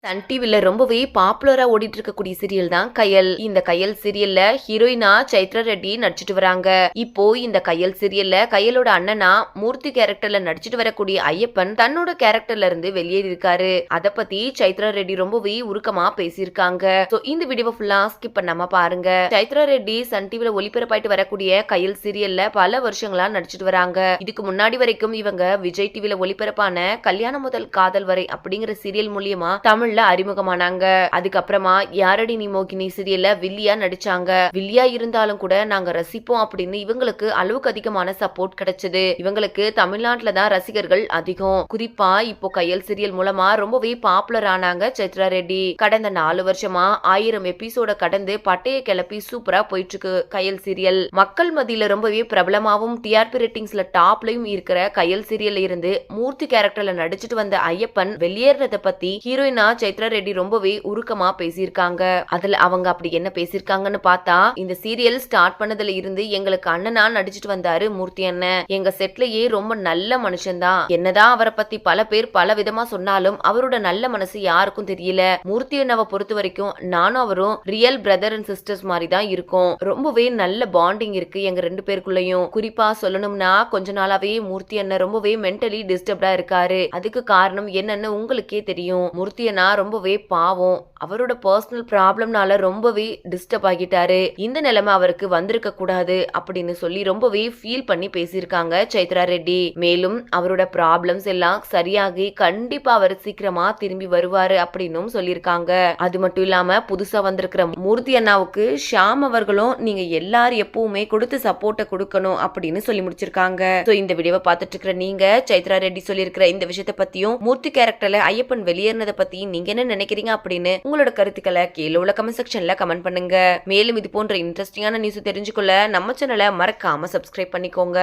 Sun டிவில ரொம்பவே பாப்புலரா ஓடிட்டு இருக்கக்கூடிய சீரியல் தான் கயல். இந்த கயல் சீரியல்ல ஹீரோயினா சைத்ரா ரெட்டி நடிச்சிட்டு வராங்க. இப்போ இந்த கயல் சீரியல்ல கயலோட அண்ணனா மூர்த்தி கேரக்டர்ல நடிச்சிட்டு வரக்கூடிய ஐயப்பன் தன்னோட கேரக்டர்ல இருந்து வெளியேறி இருக்காரு. அத பத்தி சைத்ரா ரெட்டி ரொம்பவே உருக்கமா பேசியிருக்காங்க. சோ இந்த வீடியோவை ஃபுல்லா ஸ்கிப் பண்ணாம பாருங்க. சைத்ரா ரெட்டி சன் டிவில ஒளிபரப்பாயிட்டு வரக்கூடிய கயல் சீரியல்ல பல வருஷங்களா நடிச்சிட்டு வராங்க. இதுக்கு முன்னாடி வரைக்கும் இவங்க விஜய் டிவில ஒளிபரப்பான கல்யாணம் முதல் காதல் வரை அப்படிங்கிற சீரியல் மூலியமா தமிழ்ல அறிமுகமானாங்க. அதுக்கப்புறமா யாரடி நீ மோகினி சீரியல்ல வில்லியா நடிச்சாங்க. வில்லியா இருந்தாலும் கூட நாங்க ரசிப்போம் அப்படின்னு இவங்களுக்கு அளவுக்கு அதிகமான சப்போர்ட் கிடைச்சது. இவங்களுக்கு தமிழ்நாட்டுல தான் ரசிகர்கள் அதிகம். குறிப்பா இப்போ கயல் சீரியல் மூலமா ரொம்பவே பாப்புலர் ஆனாங்க சைத்ரா ரெட்டி. கடந்த 4 வருஷமா 1000 எபிசோட கடந்து பட்டைய கிளப்பி சூப்பரா போயிட்டு இருக்கு கயல் சீரியல். மக்கள் மத்தியில ரொம்பவே பிரபலமாவும் டிஆர்பி ரேட்டிங்ஸ்ல டாப்லயும் இருக்கிற கயல் சீரியல்ல இருந்து மூர்த்தி கேரக்டர்ல நடிச்சிட்டு வந்த ஐயப்பன் வெளியேறத பத்தி ஹீரோயினா சைத்ரா ரெட்டி ரொம்பவே உருக்கமா பேசியிருக்காங்க. அதுல அவங்க அப்படி என்ன பேசியிருக்காங்கன்னு பார்த்தா, இந்த சீரியல் ஸ்டார்ட் பண்ணதுல இருந்து எங்களுக்கு அண்ணனா நடிச்சிட்டு வந்தாரு மூர்த்தி அண்ணன். எங்க செட்லயே ரொம்ப நல்ல மனுஷன்தான். என்னதான் அவரை பத்தி பல பேர் பல விதமா சொன்னாலும் அவரோட நல்ல மனசு யாருக்கும் தெரியல. மூர்த்தி அண்ணாவை பொறுத்த வரைக்கும் நானும் அவரும் ரியல் பிரதர் அண்ட் சிஸ்டர்ஸ் மாதிரி தான் இருக்கும். ரொம்பவே நல்ல பாண்டிங் இருக்கு எங்க 2 பேருக்குள்ளயும். குறிப்பா சொல்லணும்னா கொஞ்ச நாளாவே மூர்த்தி அண்ணன் ரொம்பவே மென்டலி டிஸ்டர்ப்டா இருக்காரு. அதுக்கு காரணம் என்னன்னு உங்களுக்கே தெரியும். மூர்த்தி அண்ணா ரொம்பவே பாவம். அவரோட பர்சனல் ப்ராப்ளம்னால ரொம்பவே டிஸ்டர்ப் ஆகிட்டாரு. இந்த நிலைமை அவருக்கு வந்திருக்க கூடாது அப்படின்னு சொல்லி ரொம்பவே ஃபீல் பண்ணி பேசியிருக்காங்க சைத்ரா ரெட்டி. மேலும் அவரோட ப்ராப்ளம்ஸ் எல்லாம் சரியாகி கண்டிப்பா அவர் சீக்கிரமா திரும்பி வருவாரு அப்படின்னு சொல்லியிருக்காங்க. அது மட்டும் இல்லாம புதுசா வந்திருக்கிற மூர்த்தி அண்ணாவுக்கு ஷாம் அவர்களும் நீங்க எல்லாரும் எப்பவுமே கொடுத்து சப்போர்ட்டை கொடுக்கணும் அப்படின்னு சொல்லி முடிச்சிருக்காங்க. இந்த வீடியோவை பார்த்துட்டு இருக்கிற நீங்க சைத்ரா ரெட்டி சொல்லியிருக்கிற இந்த விஷயத்த பத்தியும் மூர்த்தி கேரக்டர்ல ஐயப்பன் வெளியேறினதை பத்தி நீங்க என்ன நினைக்கிறீங்க அப்படின்னு உங்களோட கருத்துக்களை கீழே உள்ள கமெண்ட் செக்ஷன்ல கமெண்ட் பண்ணுங்க. மேலும் இது போன்ற இன்ட்ரெஸ்டிங்கான நியூஸ் தெரிஞ்சுக்கொள்ள நம்ம சேனலை மறக்காம சப்ஸ்கிரைப் பண்ணிக்கோங்க.